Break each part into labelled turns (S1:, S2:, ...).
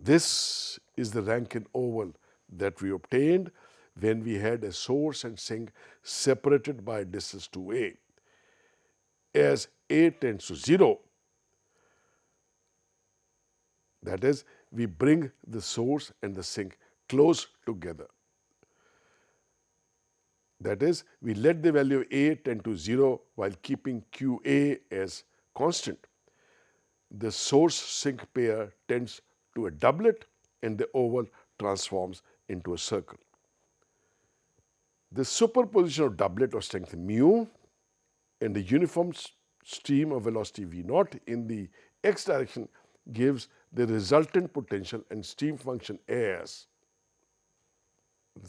S1: This is the Rankine oval that we obtained when we had a source and sink separated by a distance 2a. As a tends to 0, that is, we bring the source and the sink close together. That is, we let the value of a tend to 0 while keeping qa as constant. The source-sink pair tends to a doublet and the oval transforms into a circle. The superposition of doublet of strength mu and the uniform stream of velocity v naught in the x direction gives the resultant potential and stream function as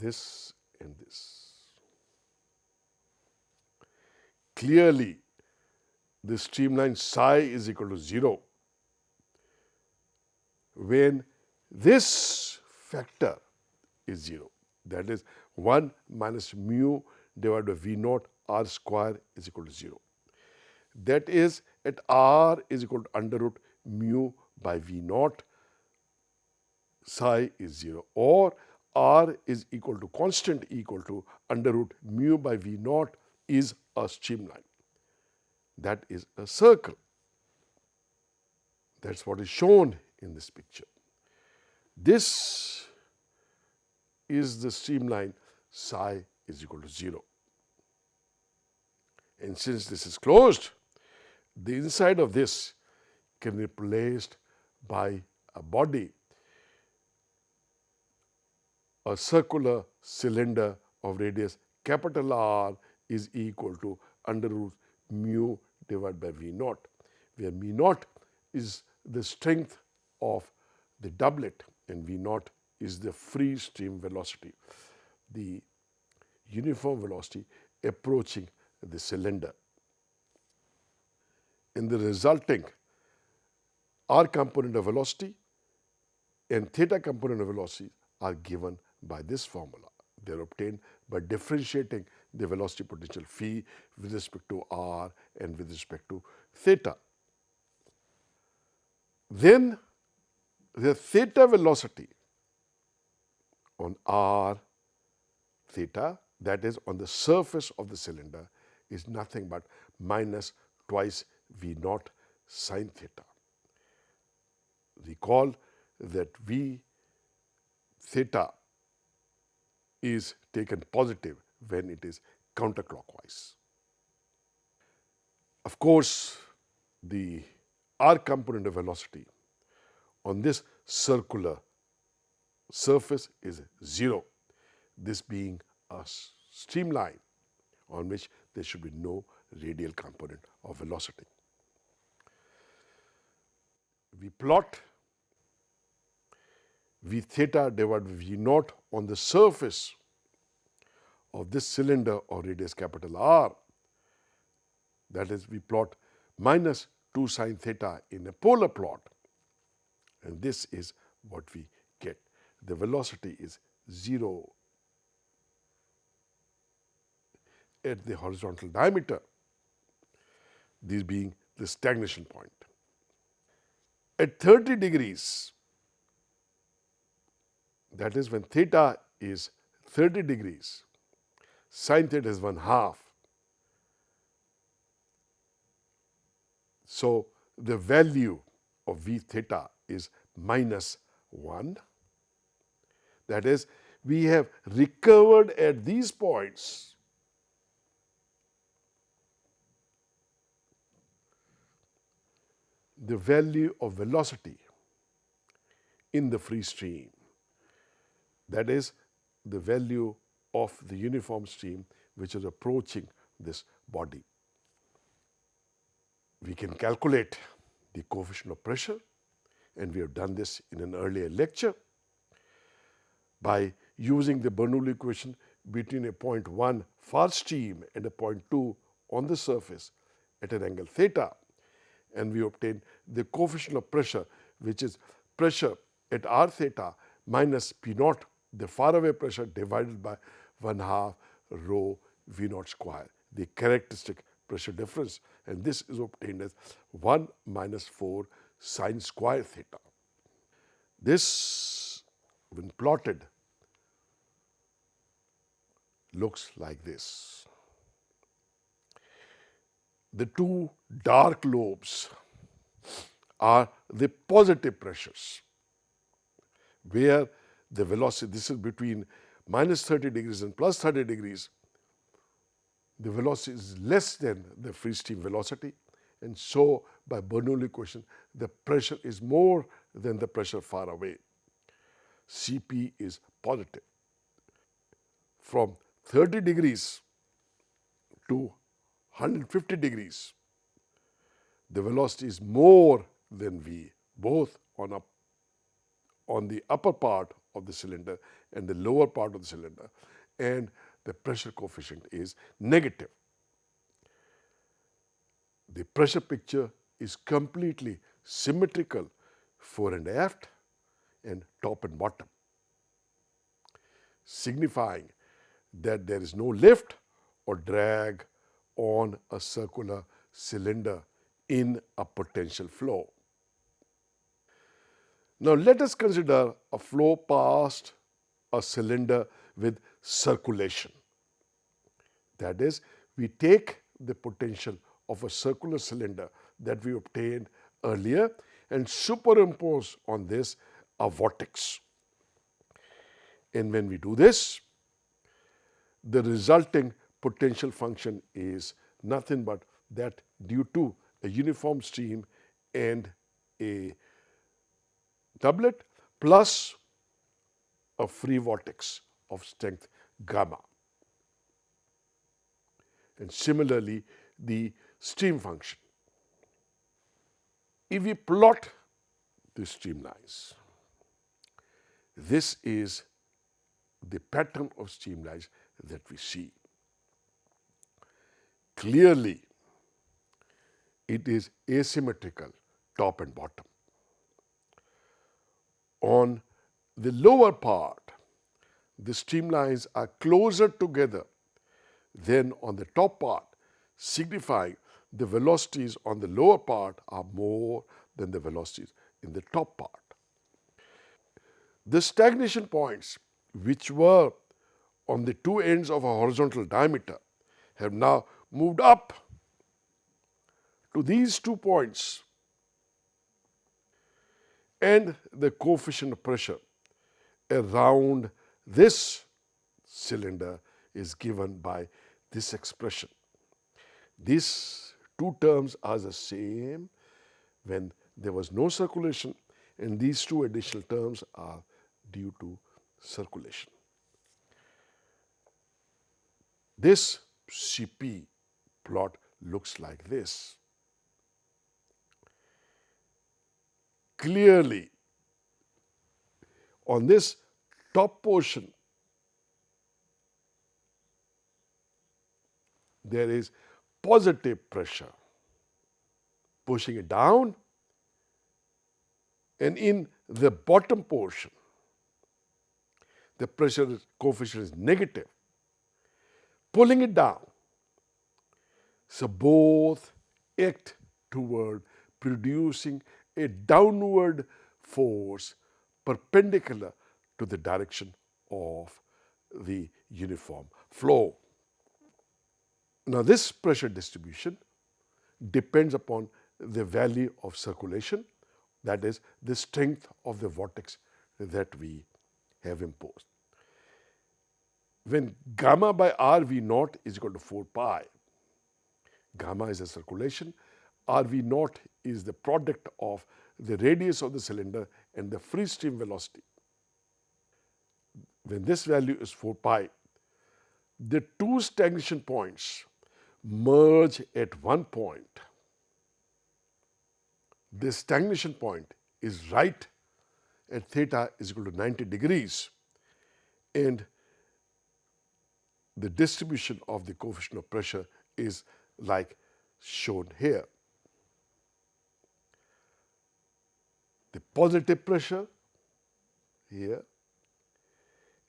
S1: this and this. Clearly, the streamline psi is equal to 0 when this factor is 0. That is 1 minus mu divided by v naught r square is equal to 0. That is at r is equal to under root mu by v naught, psi is 0, or r is equal to constant equal to under root mu by v naught is a streamline. That is a circle. That's what is shown in this picture. This is the streamline psi is equal to 0. And since this is closed, the inside of this can be replaced by a body, a circular cylinder of radius capital R is equal to under root mu divided by v naught, where mu naught is the strength of the doublet and v naught is the free stream velocity, the uniform velocity approaching the cylinder. In the resulting r component of velocity and theta component of velocity are given by this formula. They are obtained by differentiating the velocity potential phi with respect to r and with respect to theta. Then the theta velocity on r theta, that is on the surface of the cylinder, is nothing but minus twice v naught sine theta. Recall that v theta is taken positive when it is counterclockwise. Of course, the r component of velocity on this circular surface is 0, this being a streamline on which there should be no radial component of velocity. We plot v theta divided by v naught on the surface of this cylinder of radius capital R. That is, we plot minus 2 sine theta in a polar plot, and this is what we get. The velocity is 0 at the horizontal diameter, this being the stagnation point. At 30 degrees, that is when theta is 30 degrees, sine theta is 1/2. So the value of v theta is minus 1. That is, we have recovered at these points the value of velocity in the free stream. That is the value of the uniform stream which is approaching this body. We can calculate the coefficient of pressure, and we have done this in an earlier lecture by using the Bernoulli equation between a point 1 far stream and a point 2 on the surface at an angle theta, and we obtain the coefficient of pressure, which is pressure at r theta minus p naught, the faraway pressure, divided by 1/2 rho v naught square, the characteristic pressure difference, and this is obtained as 1 minus 4 sine square theta. This, when plotted, looks like this. The two dark lobes are the positive pressures, where the velocity, this is between minus 30 degrees and plus 30 degrees, the velocity is less than the free stream velocity, and so by Bernoulli equation, the pressure is more than the pressure far away. Cp is positive. From 30 degrees to 150 degrees, the velocity is more than v, both on the upper part of the cylinder and the lower part of the cylinder, and the pressure coefficient is negative. The pressure picture is completely symmetrical fore and aft and top and bottom, signifying that there is no lift or drag on a circular cylinder in a potential flow. Now let us consider a flow past a cylinder with circulation. That is, we take the potential of a circular cylinder that we obtained earlier and superimpose on this a vortex. And when we do this, the resulting potential function is nothing but that due to a uniform stream and a doublet plus a free vortex of strength gamma. And similarly, the stream function. If we plot the streamlines, this is the pattern of streamlines that we see. Clearly, it is asymmetrical top and bottom. On the lower part, the streamlines are closer together than on the top part, signifying the velocities on the lower part are more than the velocities in the top part. The stagnation points, which were on the two ends of a horizontal diameter, have now moved up to these 2 points, and the coefficient of pressure around this cylinder is given by this expression. These two terms are the same when there was no circulation, and these two additional terms are due to circulation. This Cp plot looks like this. Clearly, on this top portion, there is positive pressure pushing it down, and in the bottom portion, the pressure coefficient is negative, pulling it down. So both act toward producing a downward force perpendicular to the direction of the uniform flow. Now this pressure distribution depends upon the value of circulation, that is the strength of the vortex that we have imposed. When gamma by RV naught is equal to 4 pi, gamma is the circulation, RV naught is the product of the radius of the cylinder and the free stream velocity. When this value is 4 pi, the two stagnation points merge at one point. This stagnation point is right at theta is equal to 90 degrees, and the distribution of the coefficient of pressure is like shown here. The positive pressure here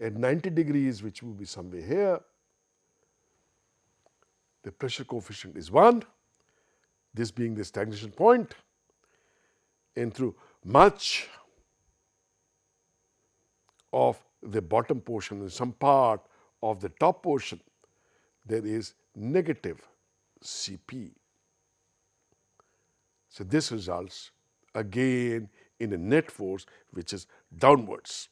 S1: at 90 degrees, which will be somewhere here, the pressure coefficient is 1, this being the stagnation point, and through much of the bottom portion and some part of the top portion, there is negative Cp. So this results again in a net force which is downwards.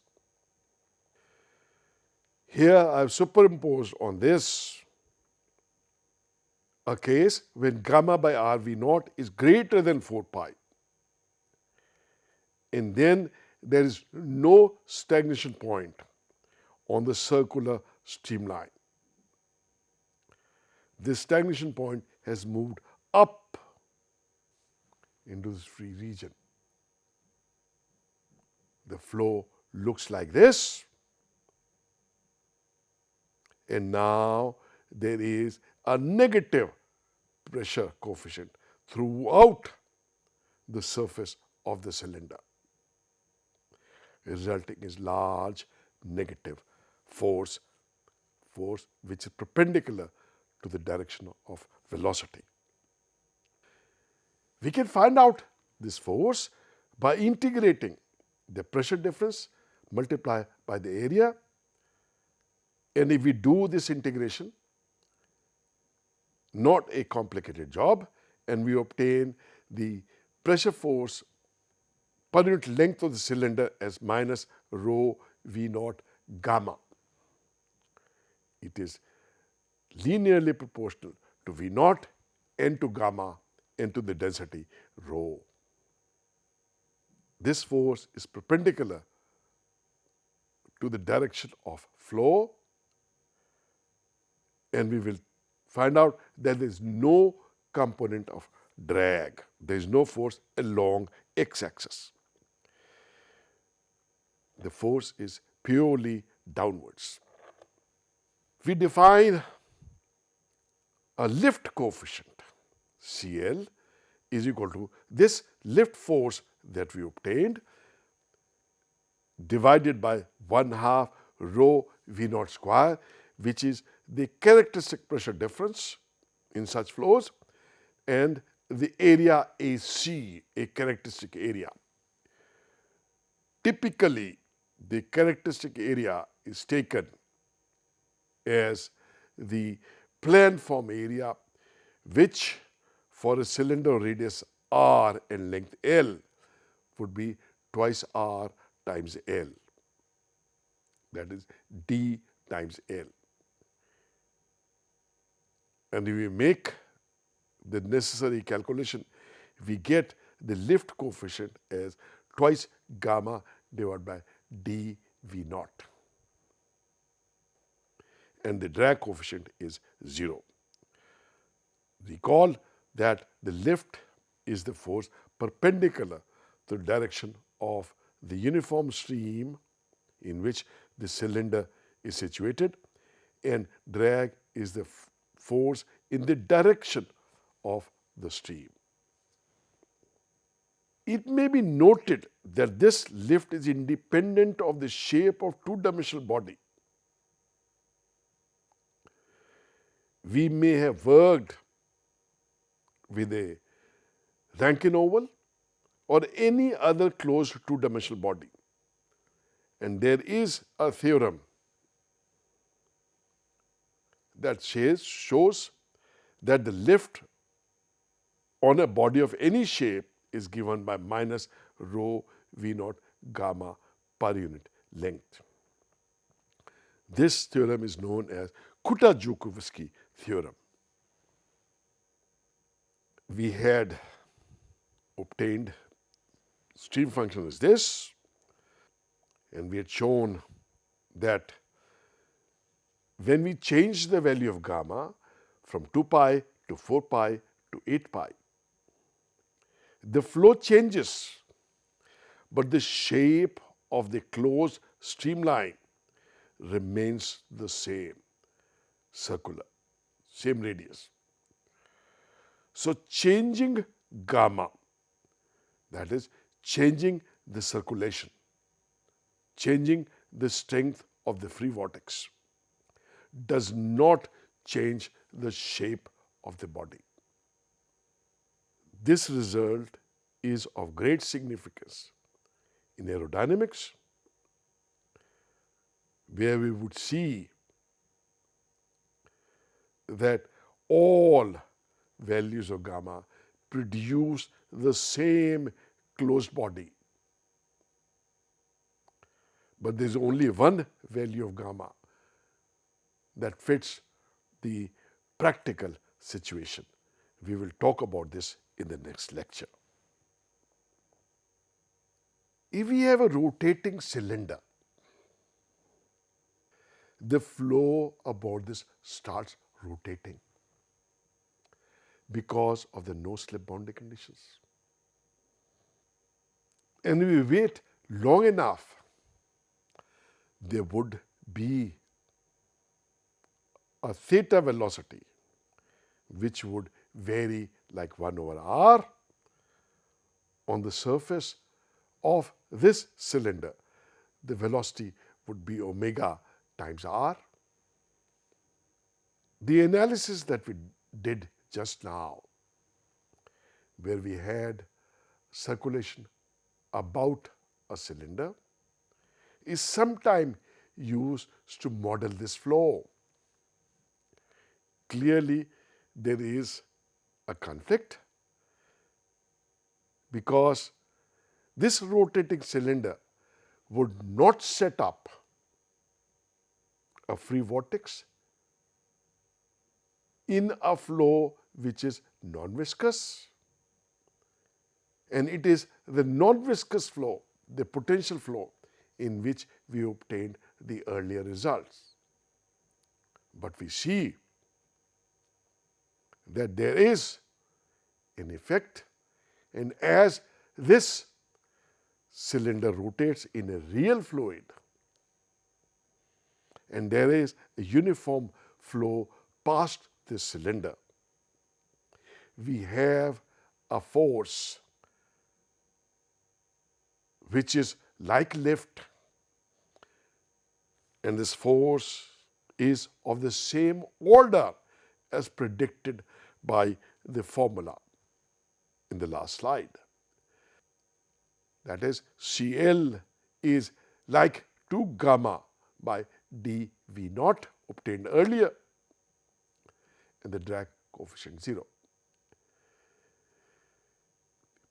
S1: Here I have superimposed on this a case when gamma by Rv naught is greater than 4 pi, and then there is no stagnation point on the circular streamline. This stagnation point has moved up into this free region. The flow looks like this, and now there is a negative pressure coefficient throughout the surface of the cylinder, resulting in large negative force which is perpendicular to the direction of velocity. We can find out this force by integrating the pressure difference multiplied by the area, and if we do this integration, not a complicated job, and we obtain the pressure force per unit length of the cylinder as minus rho V naught gamma. It is linearly proportional to V naught and to gamma and to the density rho. This force is perpendicular to the direction of flow, and we will find out that there is no component of drag. There is no force along x-axis. The force is purely downwards. We define a lift coefficient, Cl, is equal to this lift force that we obtained divided by 1/2 rho V naught square, which is the characteristic pressure difference in such flows, and the area AC, a characteristic area. Typically, the characteristic area is taken as the planform area, which for a cylinder radius r and length L would be twice r times L, that is d times L. And if we make the necessary calculation, we get the lift coefficient as twice gamma divided by d V naught, and the drag coefficient is 0. Recall that the lift is the force perpendicular to the direction of the uniform stream in which the cylinder is situated, and drag is the force in the direction of the stream. It may be noted that this lift is independent of the shape of two-dimensional body. We may have worked with a Rankine oval or any other closed two-dimensional body, and there is a theorem that shows that the lift on a body of any shape is given by minus rho V naught gamma per unit length. This theorem is known as Kutta-Joukowski theorem. We had obtained stream function as this, and we had shown that when we change the value of gamma from 2 pi to 4 pi to 8 pi, the flow changes, but the shape of the closed streamline remains the same, circular, same radius. So changing gamma, that is changing the circulation, changing the strength of the free vortex, does not change the shape of the body. This result is of great significance in aerodynamics where we would see that all values of gamma produce the same closed body. But there's only one value of gamma that fits the practical situation. We will talk about this in the next lecture. If we have a rotating cylinder, the flow about this starts rotating because of the no slip boundary conditions. And if we wait long enough, there would be a theta velocity which would vary like 1 over r on the surface of this cylinder. The velocity would be omega times r. The analysis that we did just now, where we had circulation about a cylinder, is sometimes used to model this flow. Clearly, there is a conflict because this rotating cylinder would not set up a free vortex in a flow which is non-viscous, and it is the non-viscous flow, the potential flow, in which we obtained the earlier results. But we see that there is an effect, and as this cylinder rotates in a real fluid and there is a uniform flow past this cylinder, we have a force which is like lift, and this force is of the same order as predicted by the formula in the last slide. That is, Cl is like 2 gamma by dV naught obtained earlier, and the drag coefficient 0.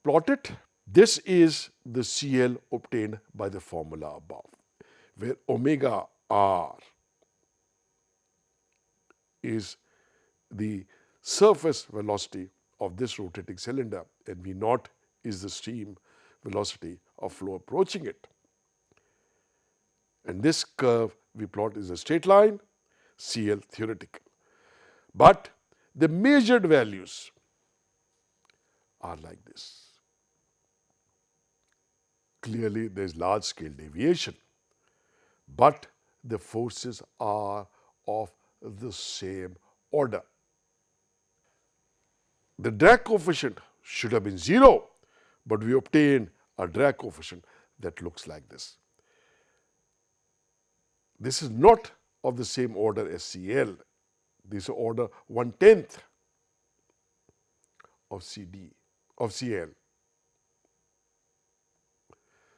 S1: Plot it. This is the Cl obtained by the formula above, where omega r is the surface velocity of this rotating cylinder, and V naught is the stream velocity of flow approaching it. And this curve we plot is a straight line, Cl theoretical. But the measured values are like this. Clearly, there is large scale deviation, but the forces are of the same order. The drag coefficient should have been 0, but we obtain a drag coefficient that looks like this. This is not of the same order as Cl. This is order 1/10 of Cl.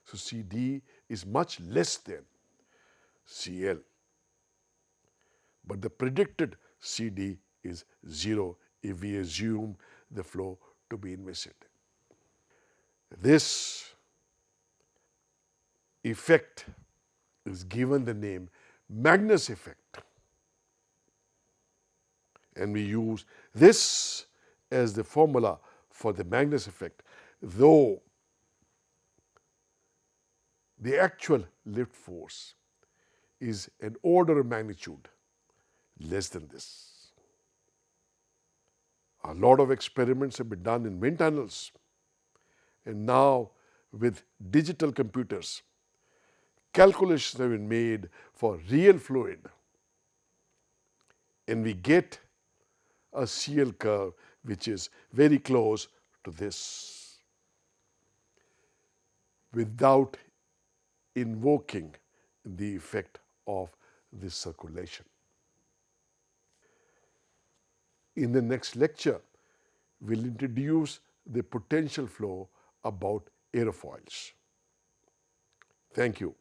S1: So Cd is much less than Cl, but the predicted Cd is 0 if we assume the flow to be inviscid. This effect is given the name Magnus effect, and we use this as the formula for the Magnus effect, though the actual lift force is an order of magnitude less than this. A lot of experiments have been done in wind tunnels, and now with digital computers, calculations have been made for real fluid, and we get a Cl curve which is very close to this without invoking the effect of this circulation. In the next lecture, we'll introduce the potential flow about aerofoils. Thank you.